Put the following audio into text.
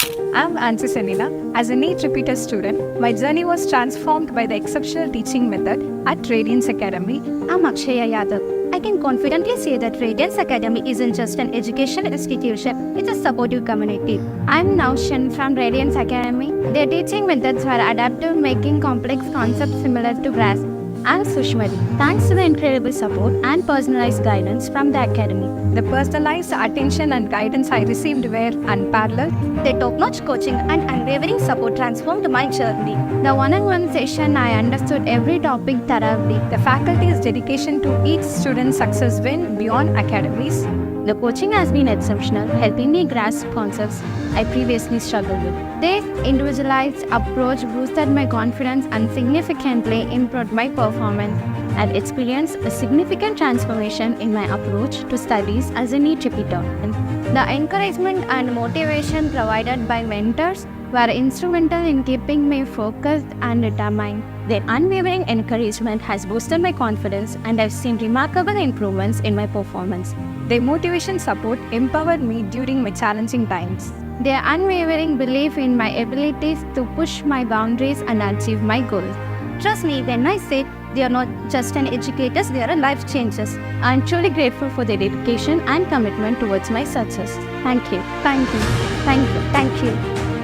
I'm Ansi Senina. As a NEET repeater student, my journey was transformed by the exceptional teaching method at Radiance Academy. I'm Akshaya Yadav. I can confidently say that Radiance Academy isn't just an educational institution, it's a supportive community. I'm now Shen from Radiance Academy. Their teaching methods were adaptive, making complex concepts similar to grasp. I'm Sushmati. Thanks to the incredible support and personalized guidance from the Academy. The personalized attention and guidance I received were unparalleled. Their top-notch coaching and unwavering support transformed my journey. The one-on-one session, I understood every topic thoroughly. The faculty's dedication to each student's success went beyond academies. The coaching has been exceptional, helping me grasp concepts I previously struggled with. This individualized approach boosted my confidence and significantly improved my performance. I've experienced a significant transformation in my approach to studies as a NEET repeater. The encouragement and motivation provided by mentors were instrumental in keeping me focused and determined. Their unwavering encouragement has boosted my confidence, and I've seen remarkable improvements in my performance. Their motivation support empowered me during my challenging times. Their unwavering belief in my abilities to push my boundaries and achieve my goals. Trust me when I say they are not just an educators, they are life changers. I'm truly grateful for their dedication and commitment towards my success. Thank you. Thank you. Thank you. Thank you.